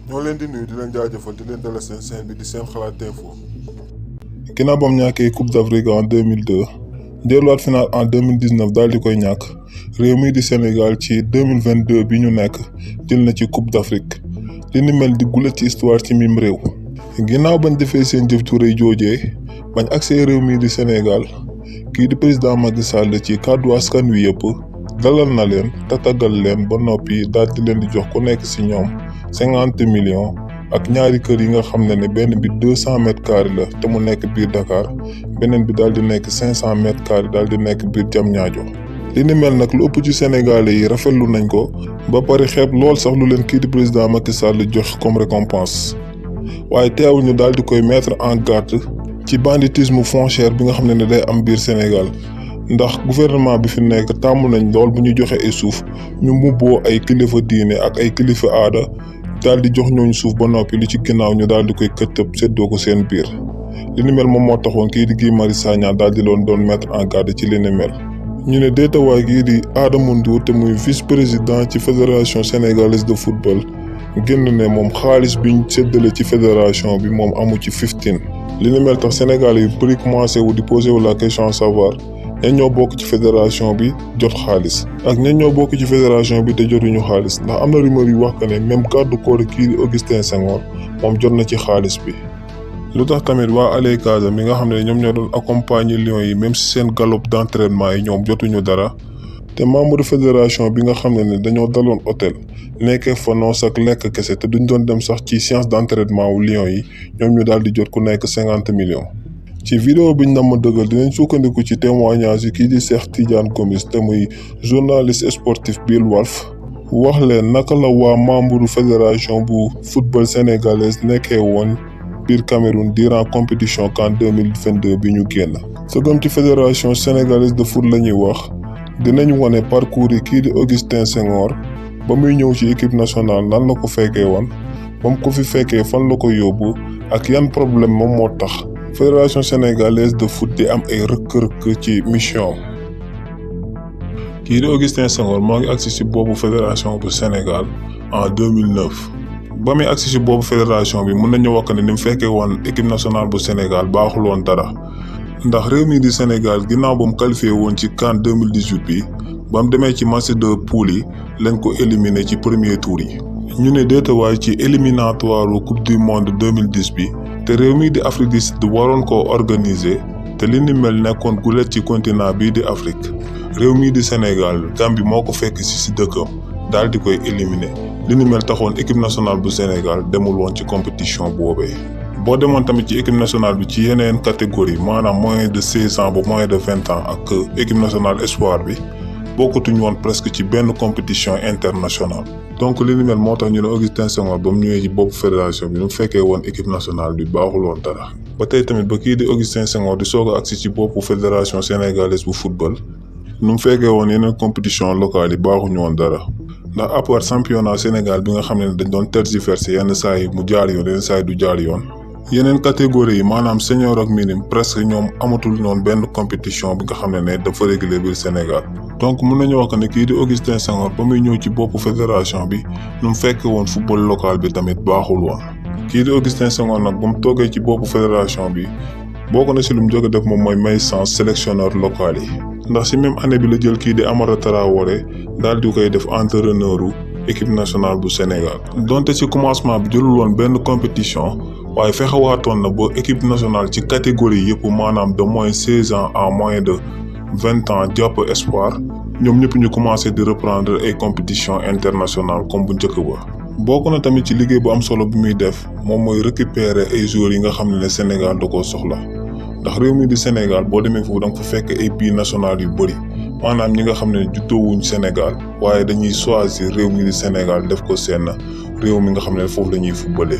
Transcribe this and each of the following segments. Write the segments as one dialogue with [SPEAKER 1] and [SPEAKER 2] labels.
[SPEAKER 1] ñoo leen di nuyu di leen jaajëfal di leen dalal seen chaîne bi di Sen Xalaat Info.
[SPEAKER 2] ginnaaw bam ñàkkee Coupe d'Afrique en 2002 delluwaat final en 2019 daal di koy ñàkk réew mi di Sénégal ci 2022 bi ñu nekk jël na ci Coupe d'Afrique li ni mel di gulet ci histoire ci mim réew. ginnaaw bañ defee seen jëf ju rëy joojee bañ agsee réew mi di Sénégal kii di président Macky Sall ci kàddu askan wi yëpp dalal na leen tatagal leen ba noppi daal di leen di jox ku nekk ci ñoom 50 millions ak ñaari kër yi nga xam ne benn bi 200 mètres carrés la te mu nekk biir Dakar beneen bi daal di nekk 500 mètres carrés daal di nekk biir Diamniadio. li ni mel nag lu ëpp ci Sénégalais yi rafetlu nañ ko ba pare xeeb lool sax lu leen kii di président Macky Sall jox comme récompense waaye teewul ñu daal di koy mettre en garde ci banditisme foncier bi nga xam ne day am biir Sénégal. ndax gouvernement bi fi nekk tàmm nañ lool bu ñu joxe ay suuf ñu mbubboo ay kilifa diine ak ay kilifa aada daal di jox ñooñu suuf ba noppi li ci ginnaaw ñu daal di koy këttëb séddoo ko seen biir. li ni mel moom moo taxoon kii di Guy Marius Sagna daal di doon mettre en garde ci li ni mel. ñu ne déetawaay kii di Adama Ndour te muy vice président ci fédération sénégalaise de football génn ne moom xaalis biñ séddale ci fédération bi moom amu ci 15. li ni mel tax Sénégal yu bëri commencé wu di posé wu la question à savoir. ñan ñoo bokk ci fédération bi jot xaalis ak ñan ñoo bokk ci fédération bi te jotuñu xaalis ndax am na rumeur yu wax que ne même garde corps kii di Augustin Senghor moom jot na ci xaalis bi. lu tax tamit waa Allez Casa mi nga xam ne ñoom ñoo doon accompagner Lions yi même si seen galop d'entraînement yi ñoom jotuñu dara te membre fédération bi nga xam ne dañoo daloon hôtel nekkee fa noos ak lekk kese te duñ doon dem sax ci séance d'entraînement wu Lions yi ñoom ñu daal di jot ku nekk 50 millions. ci vidéo biñ na ma dëggal dinañ sukkandiku ci témoignage yi kii di Cheikh Tidiane Gomis te muy journaliste sportif biir Walf wax leen naka la waa membre fédération bu football sénégalaise nekkee woon biir Cameroun durant compétition CAN 2022 bi ñu génn. sëgam ci fédération sénégalaise de foot la ñuy wax dinañ wane parcours yi kii di Augustin Senghor ba muy ñëw ci équipe nationale nan la ko fekkee woon ba mu ko fi fekkee fan la ko yóbbu ak yan problème moom moo tax fédération sénégalaise de foot di am ay rëkk-rëkk ci mission. kii di Augustin Senghor moo ngi agsi ci boobu fédération bu Sénégal en 2009 ba muy agsi ci boobu fédération bi mën nañu wax ne ni mu fekkee woon équipe nationale bu Sénégal baaxul woon dara ndax réew mi di Sénégal ginnaaw ba mu qualifié woon ci CAN 2018 bi ba mu demee ci match de poule yi leen ko éliminé ci premier tour yi. ñu ne déetawaay ci éliminatoire coupe du monde 2010 bi. te réew mi di Afrique du Sud waroon koo organiser te li ni mel nekkoon gulet ci continent bii di Afrique réew mi di Sénégal Gambie moo ko fekk si dëkkam daal di koy éliminer li ni mel taxoon équipe nationale bu Sénégal demul woon ci compétition boobee. boo demoon tamit ci équipe nationale bi ci yeneen catégorie maanaam moins de 16 ans ba moins de 20 ans ak équipe nationale espoir bi bokkatuñu woon presque ci benn compétition internationale. donc li ni mel moo tax ñu ne Augustin Senghor ba mu ñëwee ci boppu fédération bi nu mu fekkee woon équipe nationale bi baaxul woon dara. ba tey tamit ba kii di Augustin Senghor di soog a agsi ci boppu fédération sénégalaise bu football nu mu fekkee woon yeneen compétition locale yi baaxuñu woon dara ndax à part championnat Sénégal bi nga xam ne dañ doon tergiverser yenn saa yi mu jaar yoon yenn saa yi du jaar yoon. yeneen catégorie yi maanaam senior ak minime presque ñoom amatul noonu benn compétition bi nga xam ne dafa régulier biir Sénégal. donc mën nañu wax ne kii di Augustin Senghor ba muy ñëw ci boppu fédération bi nu mu fekkee woon football local bi tamit baaxul woon. kii di Augustin Senghor nag ba mu toogee ci boppu fédération bi bokk na si lu mu jóge def moom mooy may chance sélectionneur local yi. ndax si même année bi la jël kii di Amara Traoré daal di koy def entraîneur équipe nationale bu Sénégal. donte ci commencement bi jëlul woon benn compétition waaye fexewaatoon na ba équipe nationale ci catégorie yëpp maanaam de moins 16 ans à moins de 20 ans jàpp espoir ñoom ñëpp ñu commencé di reprendre ay compétition internationale comme bu njëkk ba. bokk na tamit ci liggéey bu am solo bi muy def moom mooy récupérer ay joueurs yi nga xam ne Sénégal da koo soxla ndax réew mi di Sénégal boo demee foofu da nga fa fekk ay binational yu bëri maanaam ñi nga xam ne juddoowuñ Sénégal waaye dañuy choisir réew mi di Sénégal def ko seen réew mi nga xam ne foofu la ñuy footballé.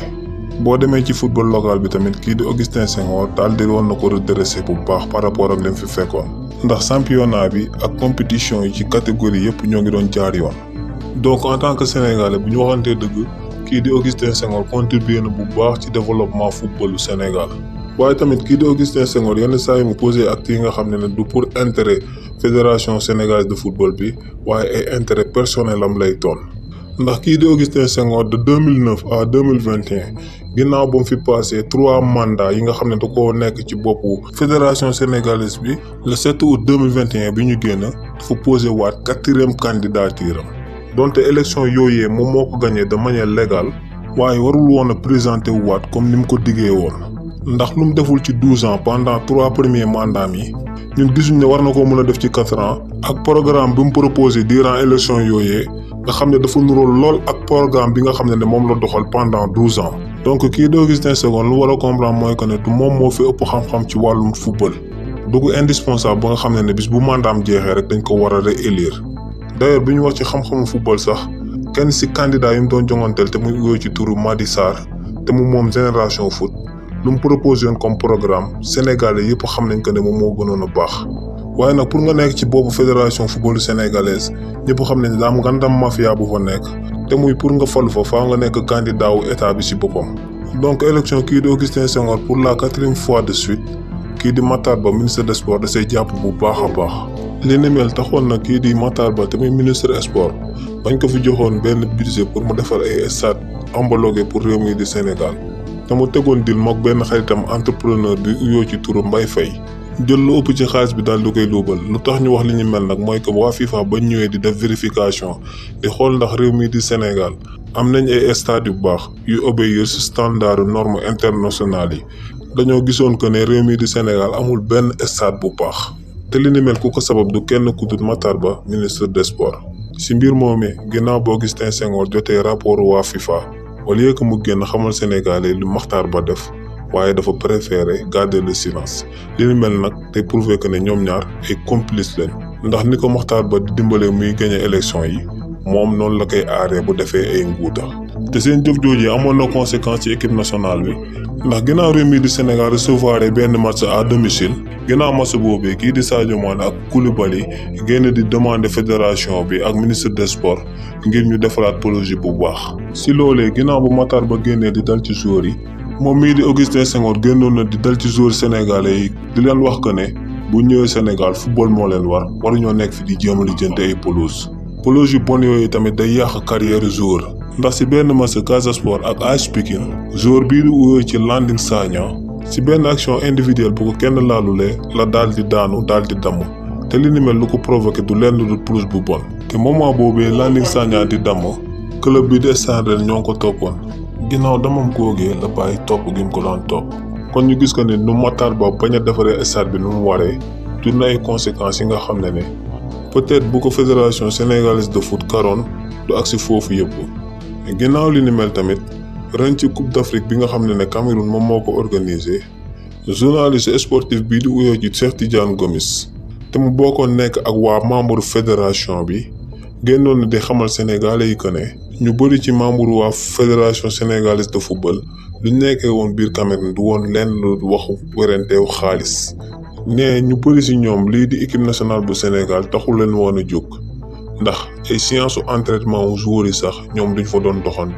[SPEAKER 2] boo demee ci football local bi tamit kii di Augustin Senghor daal di woon na ko redressé bu baax par rapport ak lim fi fekkoon ndax championnat bi ak compétition yi ci catégorie yëpp ñoo ngi doon jaar yoon. donc en tant que sénégalais bu ñu waxantee dëgg kii di Augustin Senghor contribué na bu baax ci développement footballu Sénégal. waaye tamit kii di Augustin Senghor yenn saa yi mu posé actes yi nga xam ne du pour intérêt fédération sénégalaise de football bi waaye ay intérêt personnel am lay doon ndax kii di Augustin Senghor de 2009 à 2021 ginnaaw ba mu fi passé 3 mandats yi nga xam ne da koo nekk ci boppu fédération sénégalaise bi le 7 août 2021 bi ñu génn dafa posé waat 4e candidature am donte élection yooyee moom moo ko gagné de manière légale waaye warul woon a présenté wu waat comme ni mu ko diggee woon ndax lu mu deful ci 12 ans pendant 3 premiers mandats yi ñun gisuñ ne war na ko mën a def ci 4 ans ak programme bi mu proposé durant élection yooyee nga xam ne dafa nuróol lool ak programme bi nga xam ne moom la doxal pendant 12 ans. donc kii di Augustin Senghor lu war a comprendre mooy que ne du moom moo fi ëpp xam-xam ci wàllum football du ko indispensable ba nga xam ne bis bu mandaam jeexee rek dañ ko war a réélire. d'ailleurs bi ñu wax ci xam-xamu football sax kenn si candidat yi mu doon jonganteel te muy uyoo ci turu Madi Sarr te mu moom Génération Foot lu mu proposé woon comme programme sénégalais yëpp xam nañ que ne moom moo gënoon a baax. waaye nag pour nga nekk ci boobu fédération football sénégalaise ñëpp xam nañ daa am ngandam mafia bu fa nekk te muy pour nga falu fa faa nga nekk candidat wu état bi ci boppam. donc élection kii di Augustin Senghor pour la 4e fois de suite kii di Matar Ba ministre des sports da say jàpp bu baax a baax. li ni mel taxoon na kii di Matar Ba te muy ministre des sports bañ ko fi joxoon benn budget pour mu defar ay stade homologué pour réew mi di Sénégal te mu tegoon dil mook benn xaritam entrepreneur bi uyoo ci turu Mbaye Faye jël lu ëpp ci xaalis bi daal di koy luubal lu tax ñu wax li ñu mel nag mooy que waa FIFA bañ ñëwee di def vérification di xool ndax réew mi di Sénégal am nañ ay stade yu baax yu obéir ci standard normes internationales yi dañoo gisoon que ne réew mi di Sénégal amul benn stade bu baax te li ni mel ku ko sabab du kenn ku dul Matar Ba ministre des sports. ci mbir moomee ginnaaw ba Augustin Senghor jotee rapport waa FIFA au lieu que mu génn xamal Sénégalais lu Matar Ba def waaye dafa préféré garder le silence li ni mel nag te prouver que ne ñoom ñaar ay complices lañ ndax ni ko Matar Ba di dimbalee muy gagné élection yi moom noonu la koy aaree bu defee ay nguuta te seen jëf jooju amoon na conséquence ci équipe nationale bi ndax ginnaaw réew mi di Sénégal recevoir benn match à domicile ginnaaw match boobee kii di Sadio Mané ak Koulibaly génn di demander fédération bi ak ministre des sports ngir ñu defaraat projet bu baax. si loolee ginnaaw bu Matar Ba génnee di dal ci joueurs yi moom mii di Augustin Senghor génnoon na di dal ci joueurs sénégalais yi di leen wax que ne bu ñëwee Sénégal football moo leen waruñoo nekk fi di jéem a lijjanti ay pelouse yu bon yooyu tamit day yàq carrière joueur ndax si benn match Casa Sport ak AS Pikine joueur bii di wuyoo ci Landing Sagna si benn action individuelle bu ko kenn laalulee la daal di daanu daal di damm te li ni mel lu ko provoqué du lenn lu pelouse bu bon te moment boobee Landing Sagna di damm club bi de Stade ñoo ko toppoon ginnaaw damam googee la bàyyi topp gi mu ko doon topp kon ñu gis ko ne nu Matar Ba bañ a defaree stade bi nu mu waree jur na ay conséquences yi nga xam ne peut-être bu ko fédération sénégalaise de foot karoon du agsi foofu yëpp. ginnaaw li ni mel tamit ren ci coupe d'Afrique bi nga xam ne Cameroun moom moo ko organisé journaliste sportif bii di uyoo ci Cheikh Tidiane Gomis te mu bokkoon nekk ak waa membre fédération bi génnoon na di xamal sénégalais yi que ne ñu bëri ci membre waa fédération sénégalaise de football lu nekkee woon biir Cameroun du woon lenn lu waxu werenteew xaalis ne ñu bëri ci ñoom lii di équipe nationale bu Sénégal taxul leen woon a jóg ndax ay séance su entraînement wu joueurs yi sax ñoom duñ fa doon doxantu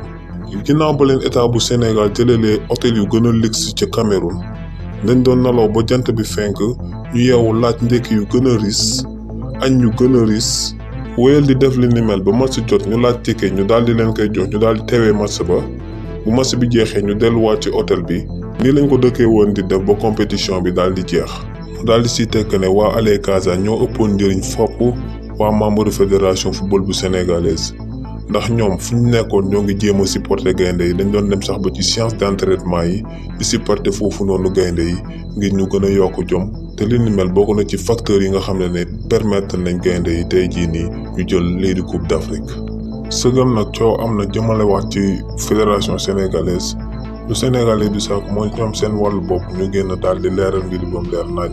[SPEAKER 2] ginnaaw ba leen état bu Sénégal jëlelee hôtel yu gën a luxe ca Cameroun dañ doon nalaw ba jant bi fenk ñu yeewu laaj ndekki yu gën a riis añ yu gën a riis wéyal di def li ni mel ba match jot ñu laaj ticket ñu daal di leen koy jox ñu daal di teewee match ba bu match bi jeexee ñu delluwaat ci hôtel bi nii lañ ko dëkkee woon di def ba compétition bi daal di jeex daal di si tekk ne waa Allez Casa ñoo ëppoon njëriñ fopp waa membre fédération football bu sénégalaise ndax ñoom fu ñu nekkoon ñoo ngi jéem a supporter gaynde yi dañ doon dem sax ba ci séance d'entraînement yi di supporter foofu noonu gaynde yi ngir ñu gën a yokk jom te li ni mel bokk na ci facteurs yi nga xam ne permettre nañ gaynde yi tey jii nii ñu jël lii di coupe d'Afrique. sëgam nag coow am na jëmalewaat ci fédération sénégalaise lu sénégalais bi sax mooy ñoom seen wàllu bopp ñu génn daal di leeral mbir ba mu leer naaj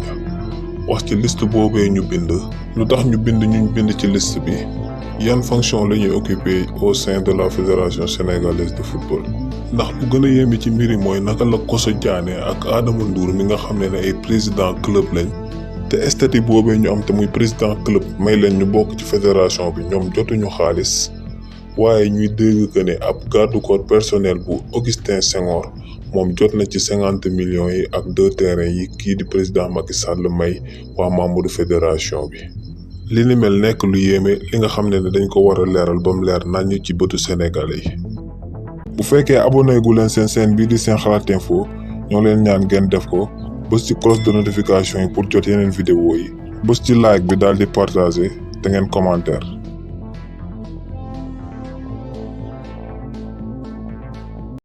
[SPEAKER 2] wax ci liste boobee ñu bind lu tax ñu bind ci liste bi yan fonction la ñuy occuper au sein de la fédération sénégalaise de football ndax lu gën a yéeme ci mbiri mooy naka la Koso Diané ak Adama Ndour mi nga xam ne ay président club lañ te statut boobee ñu am te muy président club may leen ñu bokk ci fédération bi ñoom jotuñu xaalis waaye ñuy dégg que ne ab garde corps personnel bu Augustin Senghor moom jot na ci 50 millions yi ak 2 terrains yi kii di président Macky Sall may waa membre de fédération bi li ni mel nekk lu yéeme li nga xam ne dañ ko war a leeral ba mu leer nañu ci bëtu Sénégalais yi. bu fekkee abonné gu leen seen chaîne bii di Sen Xalaat Info ñoo leen ñaan ngeen def ko bës ci cloche de notification yi pour jot yeneen vidéo yi bës ci like bi daal di partager te ngeen commentaire.